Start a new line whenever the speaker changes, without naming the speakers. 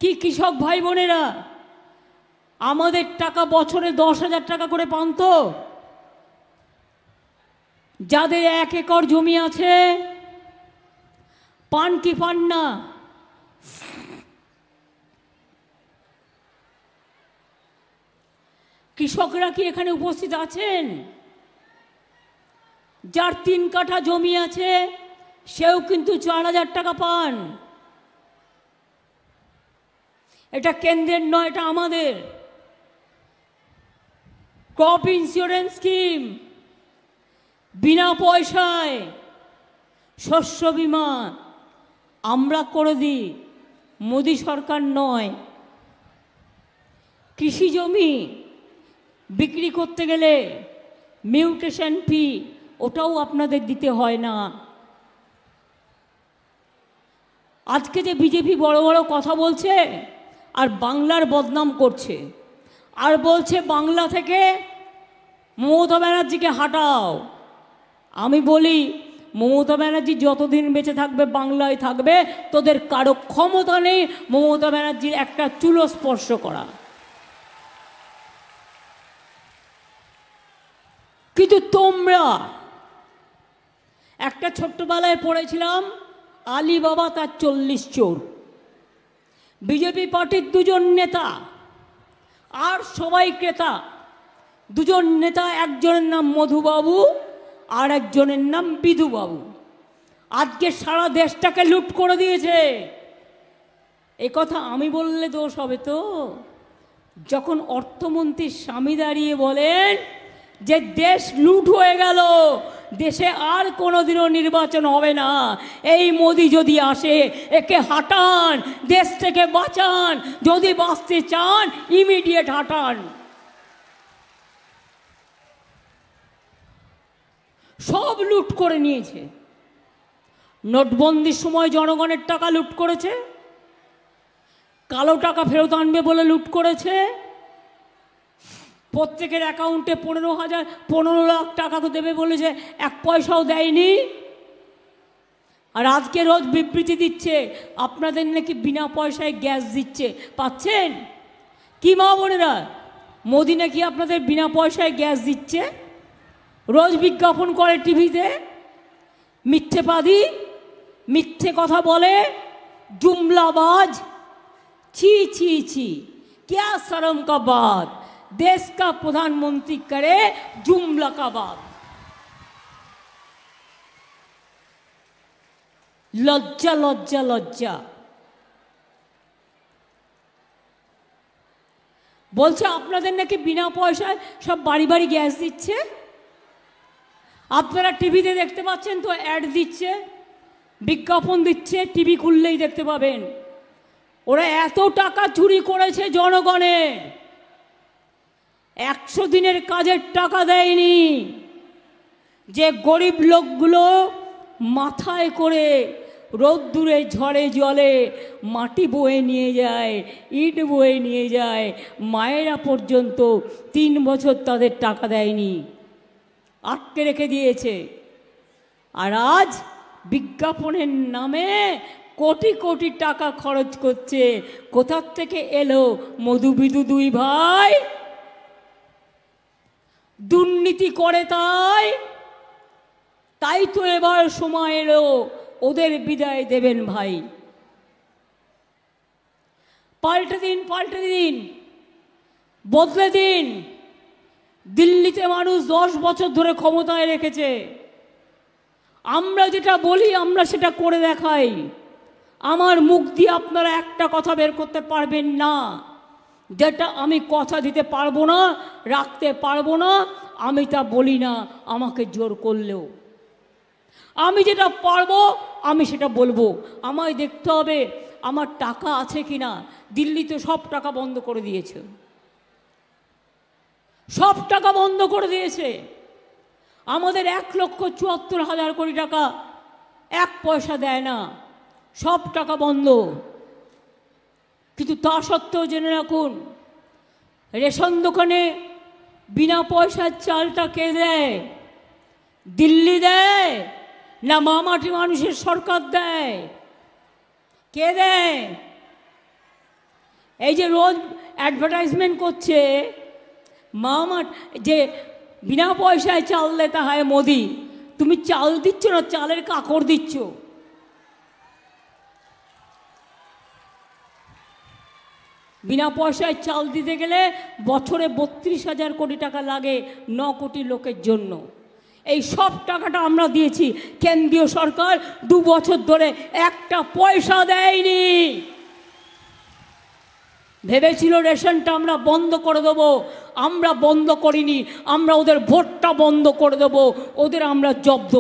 কি কৃষক ভাই বোনেরা আমাদের টাকা বছরে 10,000 টাকা করে পান তো? যাদের 1 একর জমি আছে পান কি পান না? কৃষকরা কি এখানে উপস্থিত আছেন? যার 3 কাঠা জমি আছে সেও কিন্তু 4,000 টাকা পান। এটা কেন্দ্রের নয়, এটা আমাদের ক্রপ ইন্স্যুরেন্স স্কিম, বিনা পয়সায় শস্য বীমা আমরা করে দিই, মোদি সরকার নয়। কৃষি জমি বিক্রি করতে গেলে মিউটেশন ফি ওটাও আপনাদের দিতে হয় না। আজকে যে বিজেপি বড় বড় কথা বলছে আর বাংলার বদনাম করছে আর বলছে বাংলা থেকে মমতা ব্যানার্জিকে হাঁটাও। আমি বলি মমতা ব্যানার্জি যতদিন বেঁচে থাকবে বাংলায় থাকবে, তোদের কারো ক্ষমতা নেই মমতা ব্যানার্জির একটা চুলো স্পর্শ করা। কিন্তু তোমরা, একটা ছোট্টবেলায় পড়েছিলাম আলিবাবা তার 40 চোর। বিজেপি পার্টির 2 জন নেতা আর সবাই ক্রেতা। 2 জন নেতা, একজনের নাম মধুবাবু আর একজনের নাম বিধুবাবু। আজকে সারা দেশটাকে লুট করে দিয়েছে। এ কথা আমি বললে দোষ হবে তো? যখন অর্থমন্ত্রীর স্বামী দাঁড়িয়ে বলেন যে দেশ লুট হয়ে গেল, দেশে আর কোনোদিনও নির্বাচন হবে না, এই মোদি যদি আসে একে হাঁটান, দেশ থেকে বাঁচান, যদি বাঁচতে চান ইমিডিয়েট হাঁটান। সব লুট করে নিয়েছে। নোটবন্দির সময় জনগণের টাকা লুট করেছে, কালো টাকা ফেরত আনবে বলে লুট করেছে, প্রত্যেকের অ্যাকাউন্টে 15 লাখ টাকা দেবে বলেছে, 1 পয়সাও দেয়নি। আর আজকে রোজ বিবৃতি দিচ্ছে আপনাদের নাকি বিনা পয়সায় গ্যাস দিচ্ছে, পাচ্ছেন কি মা বোনেরা? মোদি নাকি আপনাদের বিনা পয়সায় গ্যাস দিচ্ছে, রোজ বিজ্ঞাপন করে টিভিতে। মিথ্যেবাদী, মিথ্যে কথা বলে, जुमलाबाज। छी छी छी, क्या शर्म का बात, देश का प्रधानमंत्री करे जुमला का बात। लज्जा लज्जा लज्जा। বলছে আপনাদের নাকি বিনা পয়সায় সব বাড়ি বাড়ি গ্যাস দিচ্ছে। আপনারা টিভিতে দেখতে পাচ্ছেন তো, অ্যাড দিচ্ছে, বিজ্ঞাপন দিচ্ছে, টিভি খুললেই দেখতে পাবেন। ওরা এত টাকা চুরি করেছে জনগণের, 100 দিনের কাজের টাকা দেয়নি। যে গরিব লোকগুলো মাথায় করে রোদ্দুরে ঝড়ে জলে মাটি বয়ে নিয়ে যায়, ইট বয়ে নিয়ে যায়, মায়েরা পর্যন্ত 3 বছর তাদের টাকা দেয়নি, আটকে রেখে দিয়েছে। আর আজ বিজ্ঞাপনের নামে কোটি কোটি টাকা খরচ করছে। কোথার থেকে এলো? মধু বিধু 2 ভাই দুর্নীতি করে, তাই তো এবার সময় এলো ওদের বিদায় দেবেন ভাই। পাল্টে দিন, পাল্টে দিন, বদলে দিন। দিল্লিতে মানুষ 10 বছর ধরে ক্ষমতায় রেখেছে, আমরা যেটা বলি আমরা সেটা করে দেখাই। আমার মুখ দিয়ে আপনারা একটা কথা বের করতে পারবেন না যেটা আমি কথা দিতে পারবো না, রাখতে পারবো না। আমি তা বলি না আমাকে জোর করলেও। আমি যেটা পারবো আমি সেটা বলবো। আমায় দেখতে হবে আমার টাকা আছে কিনা। দিল্লিতে সব টাকা বন্ধ করে দিয়েছে, সব টাকা বন্ধ করে দিয়েছে। আমাদের 1,74,000 কোটি টাকা 1 পয়সা দেয় না, সব টাকা বন্ধ। কিন্তু তা সত্ত্বেও জেনে রাখুন, রেশন দোকানে বিনা পয়সার চালটা কে দেয়? দিল্লি দেয় না মামাটি মানুষের সরকার দেয়? কে দেয়? এই যে রোজ অ্যাডভার্টাইজমেন্ট করছে মামা, যে বিনা পয়সায় চাল দেতা হয় মোদি, তুমি চাল দিচ্ছ না, চালের কাকড় দিচ্ছ। বিনা পয়সায় চাল দিতে গেলে বছরে 32,000 কোটি টাকা লাগে 9 কোটি লোকের জন্য। এই সব টাকাটা আমরা দিয়েছি, কেন্দ্রীয় সরকার 2 বছর ধরে একটা পয়সা দেয়নি। ভেবেছিল রেশনটা আমরা বন্ধ করে দেবো, আমরা বন্ধ করিনি, আমরা ওদের ভোটটা বন্ধ করে দেবো, ওদের আমরা জব্দ